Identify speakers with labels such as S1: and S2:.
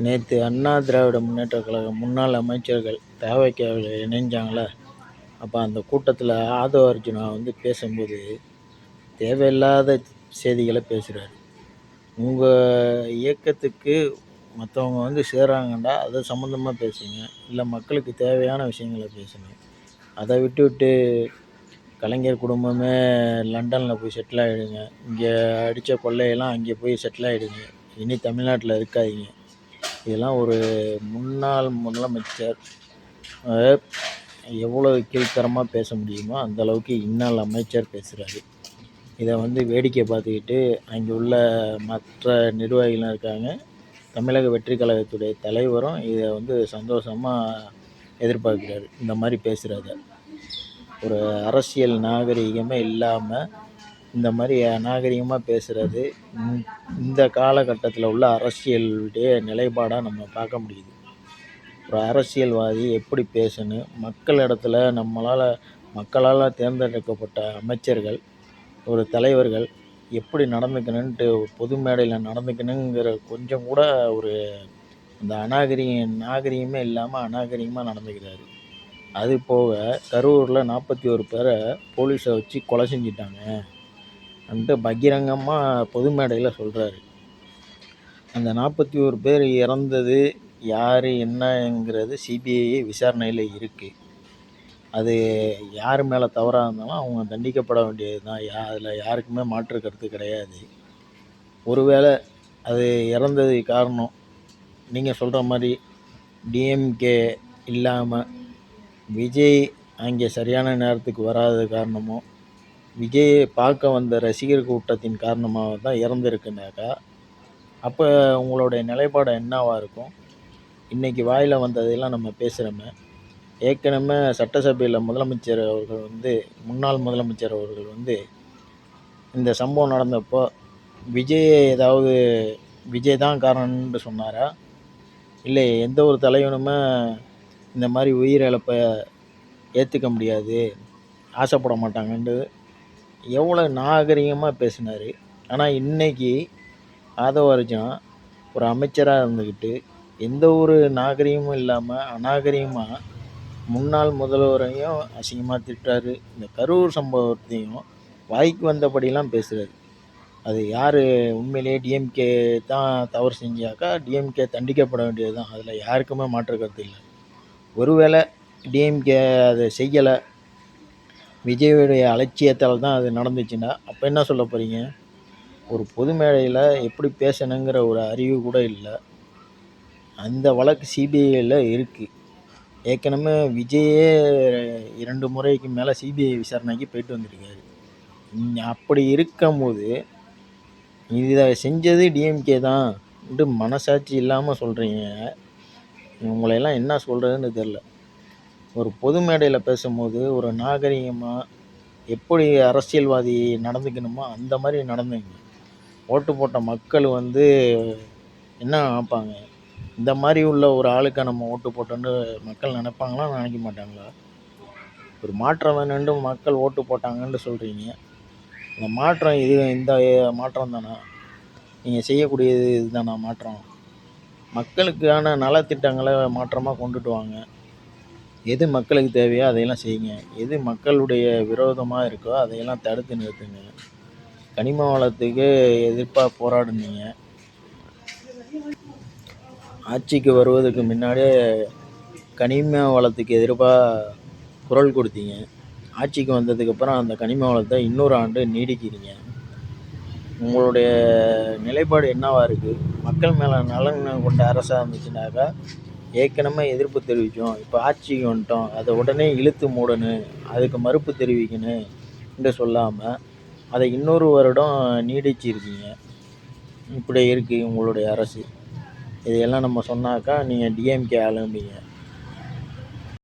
S1: நேற்று அண்ணா திராவிட முன்னேற்றக் கழக முன்னாள் அமைச்சர்கள் தவைக்காவில் இணைஞ்சாங்களே, அப்போ அந்த கூட்டத்தில் ஆதவ அர்ஜுனா பேசும்போது தேவையில்லாத செய்திகளை பேசுகிறாரு. உங்கள் இயக்கத்துக்கு மற்றவங்க சேர்றாங்கண்டா அது சம்மந்தமாக பேசுங்க, இல்லை மக்களுக்கு தேவையான விஷயங்களை பேசுங்க. அதை விட்டு கலைஞர் குடும்பமே லண்டனில் போய் செட்டில் ஆகிடுங்க, இங்கே அடித்த கொள்ளையெல்லாம் அங்கே போய் செட்டில் ஆகிடுங்க, இனி தமிழ்நாட்டில் இருக்காதீங்க. இதெல்லாம் ஒரு முன்னாள் முதலமைச்சர் எவ்வளோ கீழ்த்தரமாக பேச முடியுமோ அந்தளவுக்கு இன்னாள் அமைச்சர் பேசுகிறாரு. இதை வேடிக்கை பார்த்துக்கிட்டு அங்கே உள்ள மற்ற நிர்வாகிகளும் இருக்காங்க. தமிழக வெற்றி கழகத்துடைய தலைவரும் இதை சந்தோஷமாக எதிர்பார்க்குறாரு. இந்த மாதிரி பேசுகிறத ஒரு அரசியல் நாகரிகமே இல்லாமல் இந்த மாதிரி நாகரிகமாக பேசுகிறது இந்த காலகட்டத்தில் உள்ள அரசியலுடைய நிலைப்பாடாக நம்ம பார்க்க முடியுது. ஒரு அரசியல்வாதி எப்படி பேசணும், மக்களிடத்தில் மக்களால் தேர்ந்தெடுக்கப்பட்ட அமைச்சர்கள் ஒரு தலைவர்கள் எப்படி நடந்துக்கணுன்ட்டு பொது மேடையில் நடந்துக்கணுங்கிற கொஞ்சம் கூட ஒரு அந்த நாகரிகமே இல்லாமல் அநாகரிகமாக நடந்துக்கிறாரு. அது போக கரூரில் 41 பேரை போலீஸை வச்சு கொலை செஞ்சிட்டாங்க பகிரங்கமாக பொது மேடையில் சொல்கிறாரு. அந்த 41 பேர் இறந்தது யார் என்னங்கிறது சிபிஐ விசாரணையில் இருக்குது. அது யார் மேலே தவறாக இருந்தாலும் அவங்க தண்டிக்கப்பட வேண்டியது தான். அதில் யாருக்குமே மாற்று கருத்து கிடையாது. ஒருவேளை அது இறந்தது காரணம் நீங்கள் சொல்கிற மாதிரி டிஎம்கே இல்லாமல் விஜய் அங்கே சரியான நேரத்துக்கு வராத காரணமோ, விஜயை பார்க்க வந்த ரசிகர் கூட்டத்தின் காரணமாக தான் இறந்துருக்குனாக்கா, அப்போ உங்களுடைய நிலைப்பாடு என்னவாக இருக்கும்? இன்றைக்கி வாயில் வந்ததையெல்லாம் நம்ம பேசுகிறோமே. ஏற்கனவே சட்டசபையில் முதலமைச்சர் அவர்கள் முன்னாள் முதலமைச்சர் அவர்கள் இந்த சம்பவம் நடந்தப்போ விஜய் தான் காரணம்னு சொன்னாரா? இல்லை எந்த ஒரு தலைவனுமே இந்த மாதிரி உயிரிழப்பை ஏற்றுக்க முடியாது, ஆசைப்பட மாட்டாங்கன்ட்டு எவ்வளோ நாகரிகமாக பேசினார். ஆனால் இன்றைக்கி ஆதவ அர்ஜுனா ஒரு அமைச்சராக இருந்துக்கிட்டு எந்த ஒரு நாகரிகமும் இல்லாமல் அநாகரிகமாக முன்னாள் முதல்வரையும் அசிங்கமாக திட்டுறாரு. இந்த கரூர் சம்பவத்தையும் வாய்க்கு வந்தபடியெல்லாம் பேசுகிறாரு. அது யார் உண்மையிலேயே டிஎம்கே தான் தவறு செஞ்சாக்கா டிஎம்கே தண்டிக்கப்பட வேண்டியது தான். அதில் யாருக்குமே மாற்று கருத்து இல்லை. ஒருவேளை டிஎம்கே அதை செய்யலை, விஜயுடைய அலட்சியத்தால் தான் அது நடந்துச்சுன்னா அப்போ என்ன சொல்ல போகிறீங்க? ஒரு பொது மேடையில் எப்படி பேசணுங்கிற ஒரு அறிவு கூட இல்லை. அந்த வழக்கு சிபிஐயில் இருக்குது. ஏற்கனவே விஜயே 2 முறைக்கு மேலே சிபிஐ விசாரணைக்கு போயிட்டு வந்திருக்காரு. அப்படி இருக்கும்போது இதை செஞ்சது டிஎம்கே தான் மனசாட்சி இல்லாமல் சொல்கிறீங்க. உங்களையெல்லாம் என்ன சொல்கிறதுன்னு தெரில. ஒரு பொது மேடையில் பேசும்போது ஒரு நாகரிகமாக எப்படி அரசியல்வாதி நடந்துக்கணுமோ அந்த மாதிரி நடந்துங்க. ஓட்டு போட்ட மக்கள் என்ன நினைப்பாங்க? இந்த மாதிரி உள்ள ஒரு ஆளுக்கு நம்ம ஓட்டு போட்டோன்னு மக்கள் நினைப்பாங்களா, நினைக்க மாட்டாங்களா? ஒரு மாற்றம் வேணும்னு மக்கள் ஓட்டு போட்டாங்கன்னு சொல்கிறீங்க. இந்த மாற்றம் இந்த மாற்றம் தானா? நீங்கள் செய்யக்கூடியது இதுதானா மாற்றம்? மக்களுக்கான நலத்திட்டங்களை மாற்றமாக கொண்டுட்டு வாங்க. எது மக்களுக்கு தேவையோ அதையெல்லாம் செய்யுங்க. எது மக்களுடைய விரோதமாக இருக்கோ அதையெல்லாம் தடுத்து நிறுத்துங்க. கனிம வளத்துக்கு எதிர்ப்பாக போராடுனீங்க. ஆட்சிக்கு வருவதற்கு முன்னாடியே கனிம வளத்துக்கு எதிர்ப்பாக குரல் கொடுத்தீங்க. ஆட்சிக்கு வந்ததுக்கப்புறம் அந்த கனிம வளத்தை இன்னொரு ஆண்டு நீடிக்கிறீங்க. உங்களுடைய நிலைப்பாடு என்னவாக இருக்குது? மக்கள் மேலே நலன் கொண்ட அரசாக இருந்துச்சுனாக்கா ஏற்கனவே எதிர்ப்பு தெரிவித்தோம், இப்போ ஆட்சிக்கு வந்துட்டோம், அதை உடனே இழுத்து மூடணும், அதுக்கு மறுப்பு தெரிவிக்கணும் என்று சொல்லாமல் அதை இன்னொரு வருடம் நீடிச்சிருக்கீங்க. இப்படி இருக்குது உங்களுடைய அரசு. இதையெல்லாம் நம்ம சொன்னாக்கா நீங்கள் டிஎம்கே ஆளும்பீங்க.